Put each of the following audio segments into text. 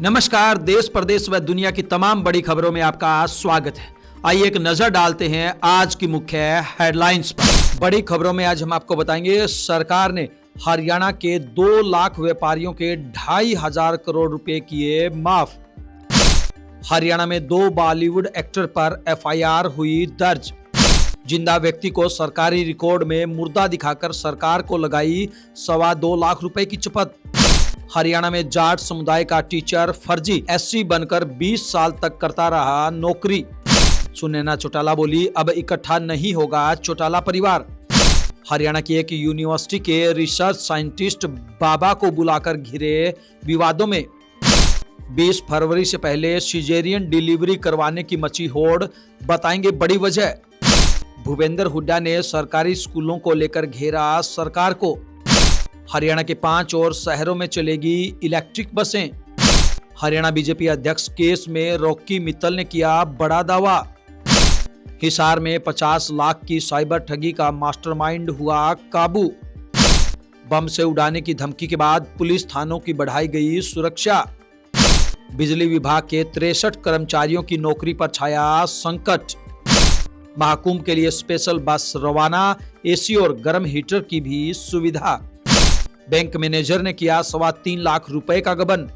नमस्कार। देश प्रदेश व दुनिया की तमाम बड़ी खबरों में आपका स्वागत है। आइए एक नजर डालते हैं आज की मुख्य हेडलाइंस पर। बड़ी खबरों में आज हम आपको बताएंगे, सरकार ने हरियाणा के 2 लाख व्यापारियों के 2,500 करोड़ रुपए किए माफ। हरियाणा में 2 बॉलीवुड एक्टर पर एफआईआर हुई दर्ज। जिंदा व्यक्ति को सरकारी रिकॉर्ड में मुर्दा दिखाकर सरकार को लगाई 2.25 लाख रुपए की चुपत। हरियाणा में जाट समुदाय का टीचर फर्जी एससी बनकर 20 साल तक करता रहा नौकरी। सुनैना चौटाला बोली, अब इकट्ठा नहीं होगा चौटाला परिवार। हरियाणा की एक यूनिवर्सिटी के रिसर्च साइंटिस्ट बाबा को बुलाकर घिरे विवादों में। 20 फरवरी से पहले सिजेरियन डिलीवरी करवाने की मची होड़, बताएंगे बड़ी वजह। भूपेंद्र हुड्डा ने सरकारी स्कूलों को लेकर घेरा सरकार को। हरियाणा के 5 और शहरों में चलेगी इलेक्ट्रिक बसें। हरियाणा बीजेपी अध्यक्ष केस में रॉकी मित्तल ने किया बड़ा दावा। हिसार में 50 लाख की साइबर ठगी का मास्टरमाइंड हुआ काबू। बम से उड़ाने की धमकी के बाद पुलिस थानों की बढ़ाई गई सुरक्षा। बिजली विभाग के 63 कर्मचारियों की नौकरी पर छाया संकट। महाकुंभ के लिए स्पेशल बस रवाना, एसी और गर्म हीटर की भी सुविधा। बैंक मैनेजर ने किया 3.25 लाख रुपए का गबन।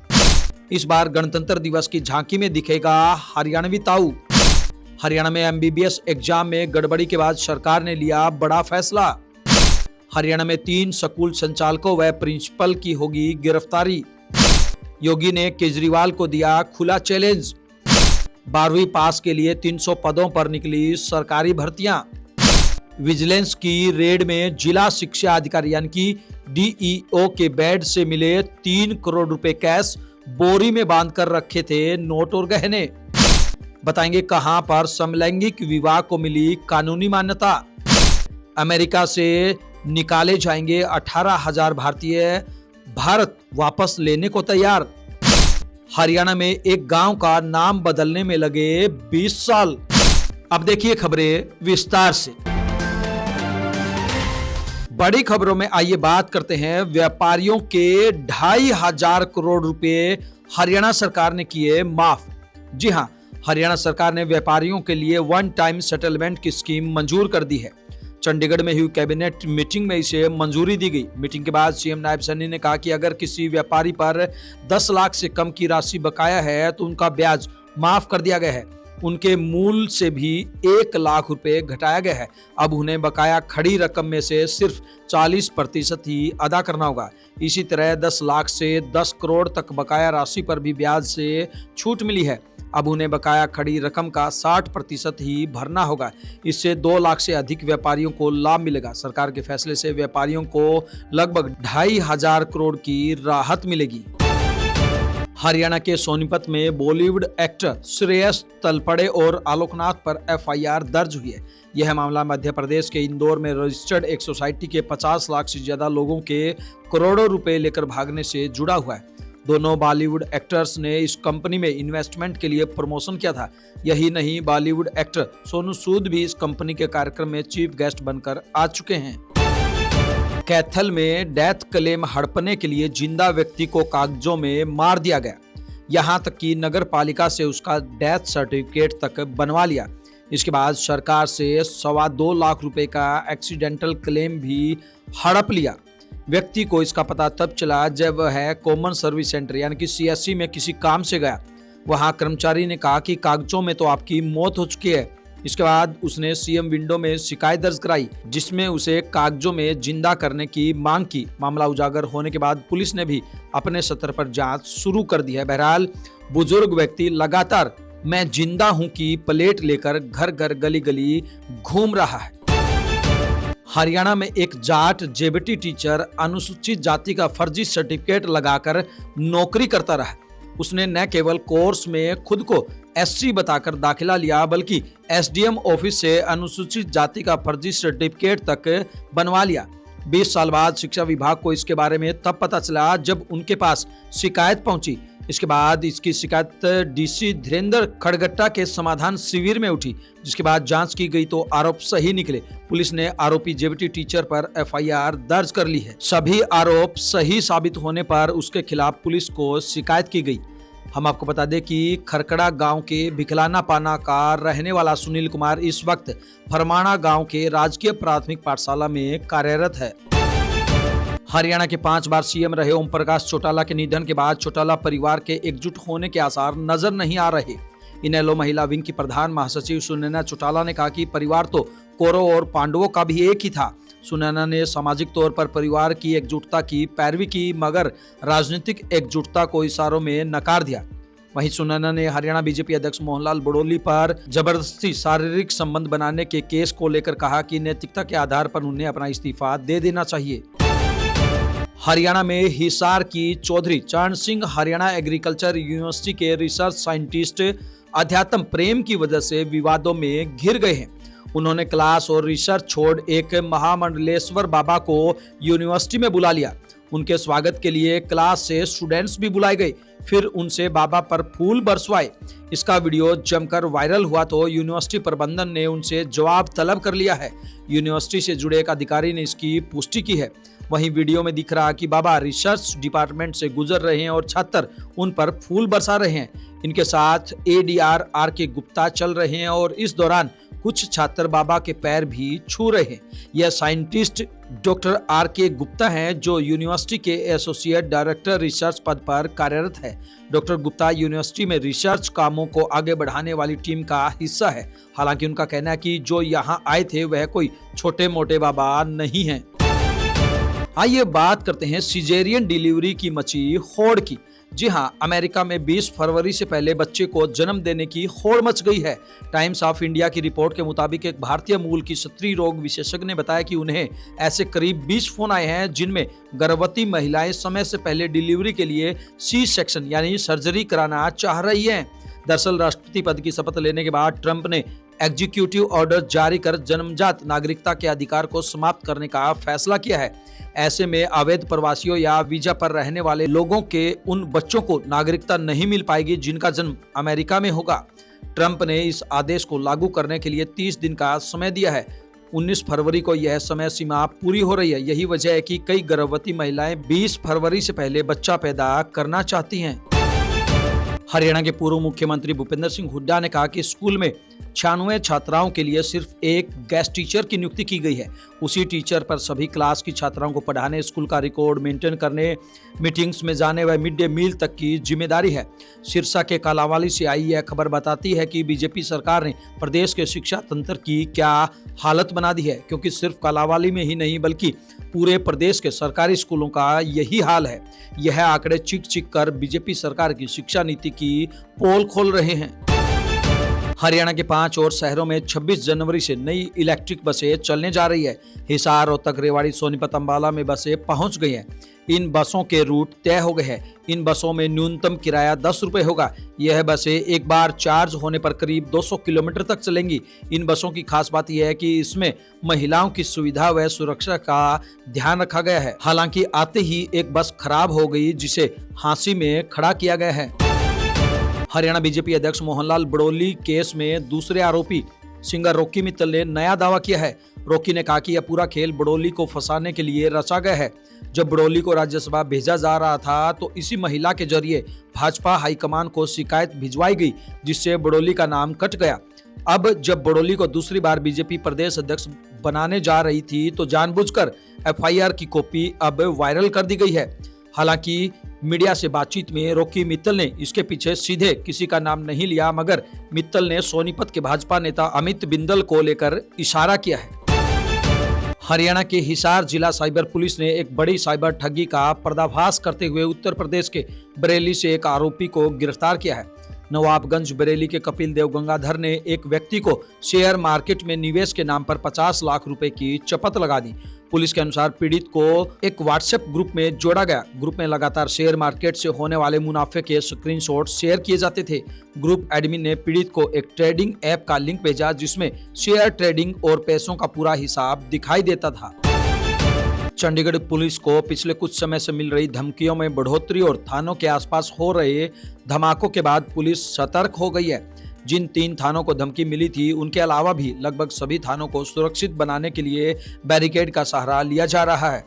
इस बार गणतंत्र दिवस की झांकी में दिखेगा हरियाणवी ताऊ। हरियाणा में एमबीबीएस एग्जाम में गड़बड़ी के बाद सरकार ने लिया बड़ा फैसला। हरियाणा में 3 स्कूल संचालकों व प्रिंसिपल की होगी गिरफ्तारी। योगी ने केजरीवाल को दिया खुला चैलेंज। 12वीं पास के लिए 300 पदों पर निकली सरकारी भर्तियां। विजिलेंस की रेड में जिला शिक्षा अधिकारी यानी कि डीईओ के बेड से मिले 3 करोड़ रुपए कैश, बोरी में बांधकर रखे थे नोट और गहने। बताएंगे कहां पर समलैंगिक विवाह को मिली कानूनी मान्यता। अमेरिका से निकाले जाएंगे 18,000 भारतीय, भारत वापस लेने को तैयार। हरियाणा में एक गांव का नाम बदलने में लगे 20 साल। अब देखिए खबरें विस्तार से। बड़ी खबरों में आइए बात करते हैं, व्यापारियों के 2,500 करोड़ रुपए हरियाणा सरकार ने किए माफ। जी हां, हरियाणा सरकार ने व्यापारियों के लिए वन टाइम सेटलमेंट की स्कीम मंजूर कर दी है। चंडीगढ़ में हुई कैबिनेट मीटिंग में इसे मंजूरी दी गई। मीटिंग के बाद सीएम नायब सैनी ने कहा कि अगर किसी व्यापारी पर 10 लाख से कम की राशि बकाया है तो उनका ब्याज माफ कर दिया गया है। उनके मूल से भी 1 लाख रुपए घटाया गया है। अब उन्हें बकाया खड़ी रकम में से सिर्फ 40% ही अदा करना होगा। इसी तरह 10 लाख से 10 करोड़ तक बकाया राशि पर भी ब्याज से छूट मिली है। अब उन्हें बकाया खड़ी रकम का 60% ही भरना होगा। इससे 2 लाख से अधिक व्यापारियों को लाभ मिलेगा। सरकार के फैसले से व्यापारियों को लगभग 2,500 करोड़ की राहत मिलेगी। हरियाणा के सोनीपत में बॉलीवुड एक्टर श्रेयस तलपड़े और आलोकनाथ पर एफआईआर दर्ज हुई है। यह मामला मध्य प्रदेश के इंदौर में रजिस्टर्ड एक सोसाइटी के 50 लाख से ज्यादा लोगों के करोड़ों रुपए लेकर भागने से जुड़ा हुआ है। दोनों बॉलीवुड एक्टर्स ने इस कंपनी में इन्वेस्टमेंट के लिए प्रमोशन किया था। यही नहीं, बॉलीवुड एक्टर सोनू सूद भी इस कंपनी के कार्यक्रम में चीफ गेस्ट बनकर आ चुके हैं। कैथल में डेथ क्लेम हड़पने के लिए जिंदा व्यक्ति को कागजों में मार दिया गया। यहां तक कि नगर पालिका से उसका डेथ सर्टिफिकेट तक बनवा लिया। इसके बाद सरकार से 2.25 लाख रुपए का एक्सीडेंटल क्लेम भी हड़प लिया। व्यक्ति को इसका पता तब चला जब वह कॉमन सर्विस सेंटर यानी कि सीएससी में किसी काम से गया। वहां कर्मचारी ने कहा कि कागजों में तो आपकी मौत हो चुकी है। इसके बाद उसने सीएम विंडो में शिकायत दर्ज कराई, जिसमें उसे कागजों में जिंदा करने की मांग की। मामला उजागर होने के बाद पुलिस ने भी अपने स्तर पर जांच शुरू कर दी है। बहरहाल बुजुर्ग व्यक्ति लगातार मैं जिंदा हूं की प्लेट लेकर घर घर गली गली घूम रहा है। हरियाणा में एक जाट जेबीटी टीचर अनुसूचित जाति का फर्जी सर्टिफिकेट लगाकर नौकरी करता रहा। उसने न केवल कोर्स में खुद को एससी बताकर दाखिला लिया, बल्कि एसडीएम ऑफिस से अनुसूचित जाति का फर्जी सर्टिफिकेट तक बनवा लिया। 20 साल बाद शिक्षा विभाग को इसके बारे में तब पता चला जब उनके पास शिकायत पहुंची। इसके बाद इसकी शिकायत डीसी धीरेन्द्र खड़गट्टा के समाधान शिविर में उठी, जिसके बाद जांच की गई तो आरोप सही निकले। पुलिस ने आरोपी जेबीटी टीचर पर एफआईआर दर्ज कर ली है। सभी आरोप सही साबित होने पर उसके खिलाफ पुलिस को शिकायत की गई। हम आपको बता दें कि खरकड़ा गांव के भिखलाना पाना का रहने वाला सुनील कुमार इस वक्त फरमाना गांव के राजकीय प्राथमिक पाठशाला में कार्यरत है। हरियाणा के 5 बार सीएम रहे ओम प्रकाश चौटाला के निधन के बाद चौटाला परिवार के एकजुट होने के आसार नजर नहीं आ रहे। इनेलो महिला विंग की प्रधान महासचिव सुनैना चौटाला ने कहा कि परिवार तो कौरव और पांडवों का भी एक ही था। सुनैना ने सामाजिक तौर पर परिवार की एकजुटता की पैरवी की, मगर राजनीतिक एकजुटता को इशारों में नकार दिया। वहीं सुनैना ने हरियाणा बीजेपी अध्यक्ष मोहनलाल बड़ोली पर जबरदस्ती शारीरिक संबंध बनाने के केस को लेकर कहा कि नैतिकता के आधार पर उन्हें अपना इस्तीफा दे देना चाहिए। हरियाणा में हिसार की चौधरी चरण सिंह हरियाणा एग्रीकल्चर यूनिवर्सिटी के रिसर्च साइंटिस्ट अध्यात्म प्रेम की वजह से विवादों में घिर गए हैं। उन्होंने क्लास और रिसर्च छोड़ एक महामंडलेश्वर बाबा को यूनिवर्सिटी में बुला लिया। उनके स्वागत के लिए क्लास से स्टूडेंट्स भी बुलाए गए, फिर उनसे बाबा पर फूल बरसवाए। इसका वीडियो जमकर वायरल हुआ तो यूनिवर्सिटी प्रबंधन ने उनसे जवाब तलब कर लिया है। यूनिवर्सिटी से जुड़े एक अधिकारी ने इसकी पुष्टि की है। वहीं वीडियो में दिख रहा कि बाबा रिसर्च डिपार्टमेंट से गुजर रहे हैं और छात्र उन पर फूल बरसा रहे हैं। इनके साथ ADR RK गुप्ता चल रहे हैं और इस दौरान कुछ छात्र बाबा के पैर भी छू रहे हैं। यह साइंटिस्ट डॉक्टर RK गुप्ता हैं, जो यूनिवर्सिटी के एसोसिएट डायरेक्टर रिसर्च पद पर कार्यरत है। डॉक्टर गुप्ता यूनिवर्सिटी में रिसर्च कामों को आगे बढ़ाने वाली टीम का हिस्सा है। हालांकि उनका कहना है कि जो यहाँ आए थे वह कोई छोटे मोटे बाबा नहीं हैं। आइए बात करते हैं सिजेरियन डिलीवरी की मची होड़ की। जी हां, अमेरिका में 20 फरवरी से पहले बच्चे को जन्म देने की होड़ मच गई है। टाइम्स ऑफ इंडिया की रिपोर्ट के मुताबिक एक भारतीय मूल की स्त्री रोग विशेषज्ञ ने बताया कि उन्हें ऐसे करीब 20 फोन आए हैं जिनमें गर्भवती महिलाएं समय से पहले डिलीवरी के लिए C-सेक्शन यानी सर्जरी कराना चाह रही हैं। दरअसल राष्ट्रपति पद की शपथ लेने के बाद ट्रंप ने एग्जीक्यूटिव ऑर्डर जारी कर जन्मजात नागरिकता के अधिकार को समाप्त करने का फैसला किया है। ऐसे में अवैध प्रवासियों या वीजा पर रहने वाले लोगों के उन बच्चों को नागरिकता नहीं मिल पाएगी जिनका जन्म अमेरिका में होगा। ट्रंप ने इस आदेश को लागू करने के लिए 30 दिन का समय दिया है। 19 फरवरी को यह समय सीमा पूरी हो रही है। यही वजह है कि कई गर्भवती महिलाएं 20 फरवरी से पहले बच्चा पैदा करना चाहती हैं। हरियाणा के पूर्व मुख्यमंत्री भूपेंद्र सिंह हुड्डा ने कहा कि स्कूल में 96 छात्राओं के लिए सिर्फ एक गेस्ट टीचर की नियुक्ति की गई है। उसी टीचर पर सभी क्लास की छात्राओं को पढ़ाने, स्कूल का रिकॉर्ड मेंटेन करने, मीटिंग्स में जाने व मिड डे मील तक की जिम्मेदारी है। सिरसा के कालांवाली से आई यह खबर बताती है कि बीजेपी सरकार ने प्रदेश के शिक्षा तंत्र की क्या हालत बना दी है, क्योंकि सिर्फ कालांवाली में ही नहीं बल्कि पूरे प्रदेश के सरकारी स्कूलों का यही हाल है। यह आंकड़े चिक कर बीजेपी सरकार की शिक्षा नीति की पोल खोल रहे हैं। हरियाणा के 5 और शहरों में 26 जनवरी से नई इलेक्ट्रिक बसें चलने जा रही है। हिसार, रोहतक, रेवाड़ी, सोनीपत, अंबाला में बसें पहुंच गई हैं। इन बसों के रूट तय हो गए हैं। इन बसों में न्यूनतम किराया 10 रुपए होगा। यह बसें एक बार चार्ज होने पर करीब 200 किलोमीटर तक चलेंगी। इन बसों की खास बात यह है कि इसमें महिलाओं की सुविधा व सुरक्षा का ध्यान रखा गया है। हालांकि आते ही एक बस खराब हो गई जिसे हांसी में खड़ा किया गया है। हरियाणा बीजेपी अध्यक्ष मोहनलाल बड़ोली केस में दूसरे आरोपी सिंगर रॉकी मित्तल ने नया दावा किया है। रॉकी ने कहा कि यह पूरा खेल बड़ोली को फंसाने के लिए रचा गया है। जब बड़ोली को राज्यसभा भेजा जा रहा था तो इसी महिला के जरिए भाजपा हाईकमान को शिकायत भिजवाई गई, जिससे बड़ोली का नाम कट गया। अब जब बड़ोली को दूसरी बार बीजेपी प्रदेश अध्यक्ष बनाने जा रही थी तो जानबूझकर FIR की कॉपी अब वायरल कर दी गई है। हालांकि मीडिया से बातचीत में रॉकी मित्तल ने इसके पीछे सीधे किसी का नाम नहीं लिया, मगर मित्तल ने सोनीपत के भाजपा नेता अमित बिंदल को लेकर इशारा किया है। हरियाणा के हिसार जिला साइबर पुलिस ने एक बड़ी साइबर ठगी का पर्दाफाश करते हुए उत्तर प्रदेश के बरेली से एक आरोपी को गिरफ्तार किया है। नवाबगंज बरेली के कपिल देव गंगाधर ने एक व्यक्ति को शेयर मार्केट में निवेश के नाम पर 50 लाख रुपए की चपत लगा दी। पुलिस के अनुसार पीड़ित को एक व्हाट्सएप ग्रुप में जोड़ा गया। ग्रुप में लगातार शेयर मार्केट से होने वाले मुनाफे के स्क्रीनशॉट शेयर किए जाते थे। ग्रुप एडमिन ने पीड़ित को एक ट्रेडिंग ऐप का लिंक भेजा जिसमें शेयर ट्रेडिंग और पैसों का पूरा हिसाब दिखाई देता था। चंडीगढ़ पुलिस को पिछले कुछ समय से मिल रही धमकियों में बढ़ोतरी और थानों के आसपास हो रहे धमाकों के बाद पुलिस सतर्क हो गई है। जिन 3 थानों को धमकी मिली थी उनके अलावा भी लगभग सभी थानों को सुरक्षित बनाने के लिए बैरिकेड का सहारा लिया जा रहा है।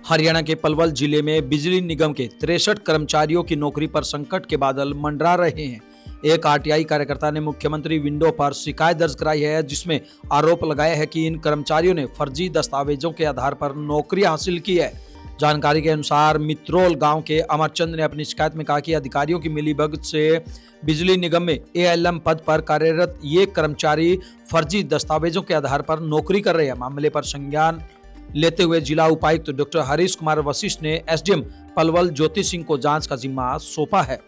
हरियाणा के पलवल जिले में बिजली निगम के 63 कर्मचारियों की नौकरी पर संकट के बादल मंडरा रहे हैं। एक आरटीआई कार्यकर्ता ने मुख्यमंत्री विंडो पर शिकायत दर्ज कराई है, जिसमें आरोप लगाया है कि इन कर्मचारियों ने फर्जी दस्तावेजों के आधार पर नौकरी हासिल की है। जानकारी के अनुसार मित्रोल गांव के अमरचंद ने अपनी शिकायत में कहा कि अधिकारियों की मिलीभगत से बिजली निगम में एएलएम पद पर कार्यरत ये कर्मचारी फर्जी दस्तावेजों के आधार पर नौकरी कर रहे हैं। मामले पर संज्ञान लेते हुए जिला उपायुक्त डॉक्टर हरीश कुमार वशिष्ठ ने एसडीएम पलवल ज्योति सिंह को जांच का जिम्मा सौंपा है।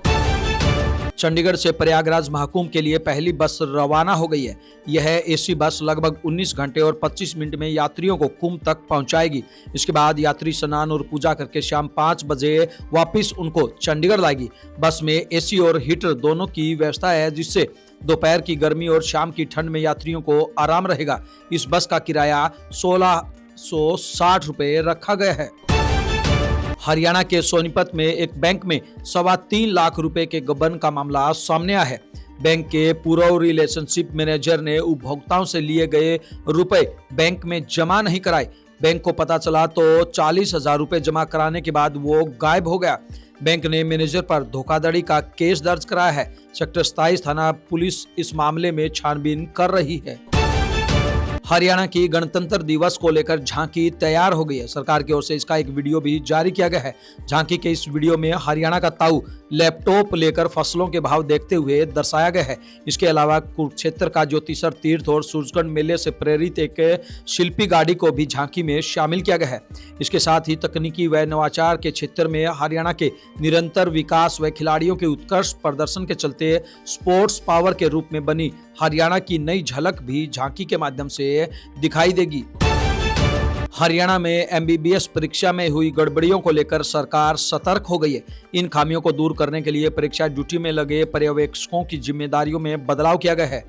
चंडीगढ़ से प्रयागराज महाकुंभ के लिए पहली बस रवाना हो गई है। यह एसी बस लगभग 19 घंटे और 25 मिनट में यात्रियों को कुंभ तक पहुंचाएगी। इसके बाद यात्री स्नान और पूजा करके शाम 5 बजे वापस उनको चंडीगढ़ लाएगी। बस में एसी और हीटर दोनों की व्यवस्था है, जिससे दोपहर की गर्मी और शाम की ठंड में यात्रियों को आराम रहेगा। इस बस का किराया 1660 रुपए रखा गया है। हरियाणा के सोनीपत में एक बैंक में 3.25 लाख रुपए के गबन का मामला सामने आया है। बैंक के पूर्व रिलेशनशिप मैनेजर ने उपभोक्ताओं से लिए गए रुपए बैंक में जमा नहीं कराए। बैंक को पता चला तो 40,000 रुपए जमा कराने के बाद वो गायब हो गया। बैंक ने मैनेजर पर धोखाधड़ी का केस दर्ज कराया है। सेक्टर 27 थाना पुलिस इस मामले में छानबीन कर रही है। हरियाणा की गणतंत्र दिवस को लेकर झांकी तैयार हो गई है। सरकार की ओर से इसका एक वीडियो भी जारी किया गया है। झांकी के इस वीडियो में हरियाणा का ताऊ लैपटॉप लेकर फसलों के भाव देखते हुए दर्शाया गया है। इसके अलावा कुरुक्षेत्र का ज्योतिषर तीर्थ और सूरजगढ़ मेले से प्रेरित एक शिल्पी गाड़ी को भी झांकी में शामिल किया गया है। इसके साथ ही तकनीकी व नवाचार के क्षेत्र में हरियाणा के निरंतर विकास व खिलाड़ियों के उत्कृष्ट प्रदर्शन के चलते स्पोर्ट्स पावर के रूप में बनी हरियाणा की नई झलक भी झांकी के माध्यम से दिखाई देगी। हरियाणा में एमबीबीएस परीक्षा में हुई गड़बड़ियों को लेकर सरकार सतर्क हो गई है। इन खामियों को दूर करने के लिए परीक्षा ड्यूटी में लगे पर्यवेक्षकों की जिम्मेदारियों में बदलाव किया गया है।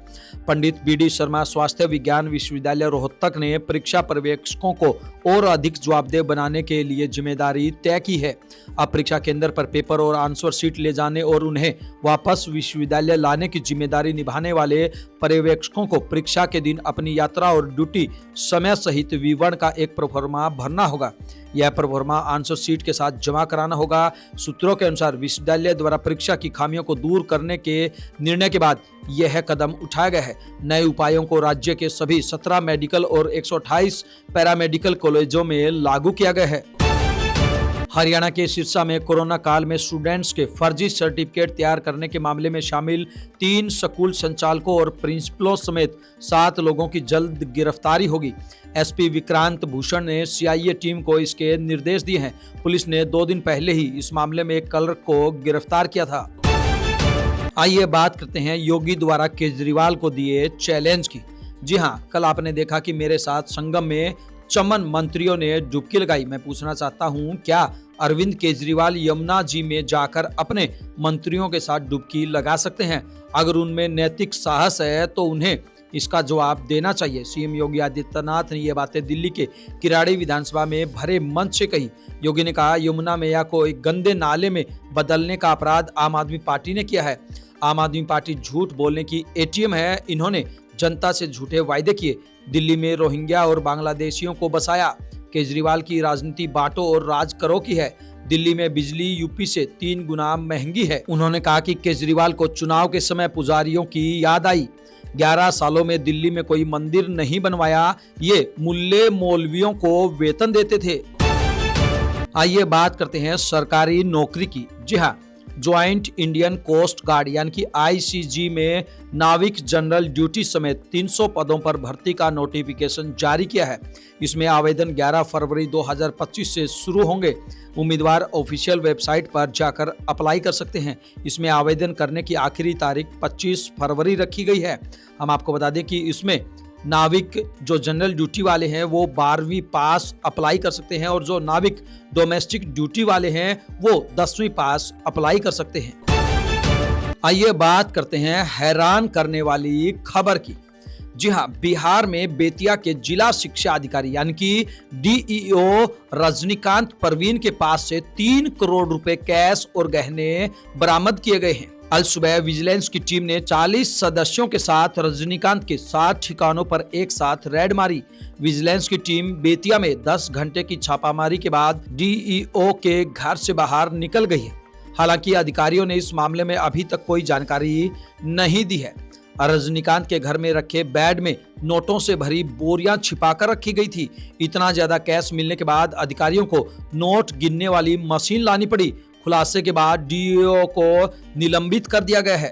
पंडित बीडी शर्मा स्वास्थ्य विज्ञान विश्वविद्यालय रोहतक ने परीक्षा पर्यवेक्षकों को और अधिक जवाबदेह बनाने के लिए जिम्मेदारी तय की है। अब परीक्षा केंद्र पर पेपर और आंसर शीट ले जाने और उन्हें वापस विश्वविद्यालय लाने की जिम्मेदारी निभाने वाले पर्यवेक्षकों को परीक्षा के दिन अपनी यात्रा और ड्यूटी समय सहित विवरण का एक प्रोफार्मा भरना होगा। यह प्रोफार्मा आंसर शीट के साथ जमा कराना होगा। सूत्रों के अनुसार विश्वविद्यालय द्वारा परीक्षा की खामियों को दूर करने के निर्णय के बाद यह कदम उठाया गया है। नए उपायों को राज्य के सभी 17 मेडिकल और 128 पैरामेडिकल कॉलेजों में लागू किया गया है। हरियाणा के सिरसा में कोरोना काल में स्टूडेंट्स के फर्जी सर्टिफिकेट तैयार करने के मामले में शामिल 3 स्कूल संचालकों और प्रिंसिपलों समेत 7 लोगों की जल्द गिरफ्तारी होगी। एसपी विक्रांत भूषण ने सीआईए टीम को इसके निर्देश दिए हैं। पुलिस ने 2 दिन पहले ही इस मामले में एक क्लर्क को गिरफ्तार किया था। आइए बात करते हैं योगी द्वारा केजरीवाल को दिए चैलेंज की। जी हाँ, कल आपने देखा कि मेरे साथ संगम में चमन मंत्रियों ने डुबकी लगाई। मैं पूछना चाहता हूं, क्या अरविंद केजरीवाल यमुना जी में जाकर अपने मंत्रियों के साथ डुबकी लगा सकते हैं? अगर उनमें नैतिक साहस है तो उन्हें इसका जवाब देना चाहिए। सीएम योगी आदित्यनाथ ने ये बातें दिल्ली के किराड़ी विधानसभा में भरे मंच से कही। योगी ने कहा, यमुना मैया को एक गंदे नाले में बदलने का अपराध आम आदमी पार्टी ने किया है। आम आदमी पार्टी झूठ बोलने की एटीएम है। इन्होंने जनता से झूठे वायदे किए। दिल्ली में रोहिंग्या और बांग्लादेशियों को बसाया। केजरीवाल की राजनीति बांटो और राज करो की है। दिल्ली में बिजली यूपी से 3 गुना महंगी है। उन्होंने कहा कि केजरीवाल को चुनाव के समय पुजारियों की याद आई। 11 सालों में दिल्ली में कोई मंदिर नहीं बनवाया। ये मुल्ले मौलवियों को वेतन देते थे। आइए बात करते हैं सरकारी नौकरी की। जी हाँ, ज्वाइंट इंडियन कोस्ट गार्ड यानी कि आईसीजी में नाविक जनरल ड्यूटी समेत 300 पदों पर भर्ती का नोटिफिकेशन जारी किया है। इसमें आवेदन 11 फरवरी 2025 से शुरू होंगे। उम्मीदवार ऑफिशियल वेबसाइट पर जाकर अप्लाई कर सकते हैं। इसमें आवेदन करने की आखिरी तारीख 25 फरवरी रखी गई है। हम आपको बता दें कि इसमें नाविक जो जनरल ड्यूटी वाले हैं वो 12वीं पास अप्लाई कर सकते हैं और जो नाविक डोमेस्टिक ड्यूटी वाले हैं वो 10वीं पास अप्लाई कर सकते हैं। आइए बात करते हैं हैरान करने वाली खबर की। जी हाँ, बिहार में बेतिया के जिला शिक्षा अधिकारी यानी कि डीईओ रजनीकांत परवीन के पास से 3 करोड़ रुपए कैश और गहने बरामद किए गए हैं। कल सुबह विजिलेंस की टीम ने 40 सदस्यों के साथ रजनीकांत के 7 ठिकानों पर एक साथ रेड मारी। विजिलेंस की टीम बेतिया में 10 घंटे की छापामारी के बाद डीईओ के घर से बाहर निकल गई है। हालांकि अधिकारियों ने इस मामले में अभी तक कोई जानकारी नहीं दी है। रजनीकांत के घर में रखे बेड में नोटों से भरी बोरियां छिपाकर रखी गई थी। इतना ज्यादा कैश मिलने के बाद अधिकारियों को नोट गिनने वाली मशीन लानी पड़ी। खुलासे के बाद डीईओ को निलंबित कर दिया गया है।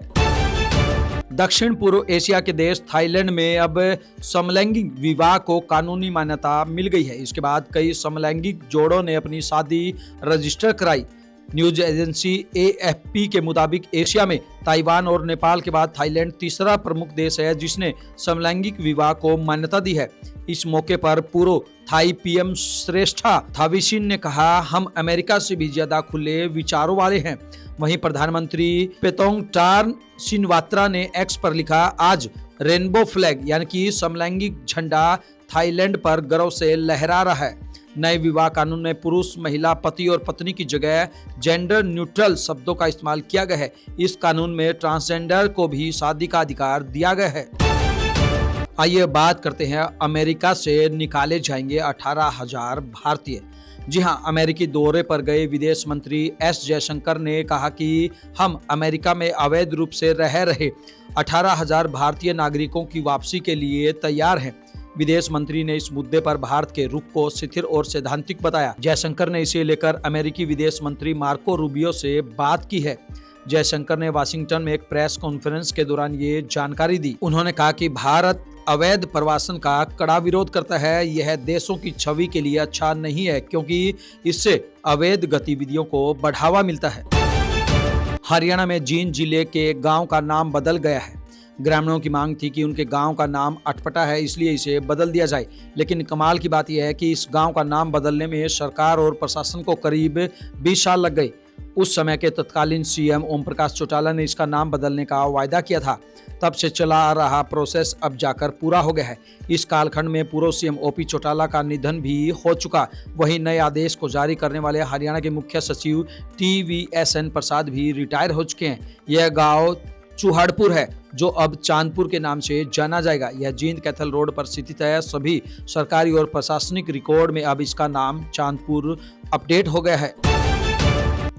दक्षिण पूर्व एशिया के देश थाईलैंड में अब समलैंगिक विवाह को कानूनी मान्यता मिल गई है। इसके बाद कई समलैंगिक जोड़ों ने अपनी शादी रजिस्टर कराई। न्यूज एजेंसी एएफपी के मुताबिक एशिया में ताइवान और नेपाल के बाद थाईलैंड तीसरा प्रमुख देश है जिसने समलैंगिक विवाह को मान्यता दी है। इस मौके पर पूर्व थाई पीएम श्रेष्ठा थाविसिन ने कहा, हम अमेरिका से भी ज्यादा खुले विचारों वाले हैं। वहीं प्रधानमंत्री पेतोंगटार्न शिनवात्रा ने एक्स पर लिखा, आज रेनबो फ्लैग यानी कि समलैंगिक झंडा थाईलैंड पर गर्व से लहरा रहा है। नए विवाह कानून में पुरुष, महिला, पति और पत्नी की जगह जेंडर न्यूट्रल शब्दों का इस्तेमाल किया गया है। इस कानून में ट्रांसजेंडर को भी शादी का अधिकार दिया गया है। आइए बात करते हैं, अमेरिका से निकाले जाएंगे 18,000 भारतीय। जी हां, अमेरिकी दौरे पर गए विदेश मंत्री एस जयशंकर ने कहा कि हम अमेरिका में अवैध रूप से रह रहे 18,000 भारतीय नागरिकों की वापसी के लिए तैयार हैं। विदेश मंत्री ने इस मुद्दे पर भारत के रुख को स्थिर और सैद्धांतिक बताया। जयशंकर ने इसे लेकर अमेरिकी विदेश मंत्री मार्को रूबियो से बात की है। जयशंकर ने वाशिंगटन में एक प्रेस कॉन्फ्रेंस के दौरान ये जानकारी दी। उन्होंने कहा कि भारत अवैध प्रवासन का कड़ा विरोध करता है। यह देशों की छवि के लिए अच्छा नहीं है क्योंकि इससे अवैध गतिविधियों को बढ़ावा मिलता है। हरियाणा में जींद जिले के गांव का नाम बदल गया है। ग्रामीणों की मांग थी कि उनके गांव का नाम अटपटा है, इसलिए इसे बदल दिया जाए। लेकिन कमाल की बात यह है कि इस गांव का नाम बदलने में सरकार और प्रशासन को करीब 20 साल लग गए। उस समय के तत्कालीन सीएम ओम प्रकाश चौटाला ने इसका नाम बदलने का वायदा किया था। तब से चला आ रहा प्रोसेस अब जाकर पूरा हो गया है। इस कालखंड में पूर्व सीएम ओपी चौटाला का निधन भी हो चुका। वहीं नए आदेश को जारी करने वाले हरियाणा के मुख्य सचिव TVSN प्रसाद भी रिटायर हो चुके हैं। यह गाँव चूहड़पुर है जो अब चांदपुर के नाम से जाना जाएगा। यह जींद कैथल रोड पर स्थित है। सभी सरकारी और प्रशासनिक रिकॉर्ड में अब इसका नाम चांदपुर अपडेट हो गया है।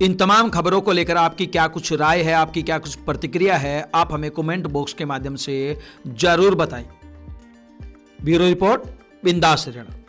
इन तमाम खबरों को लेकर आपकी क्या कुछ राय है, आपकी क्या कुछ प्रतिक्रिया है, आप हमें कमेंट बॉक्स के माध्यम से जरूर बताएं। ब्यूरो रिपोर्ट, बिंदास हरियाणा।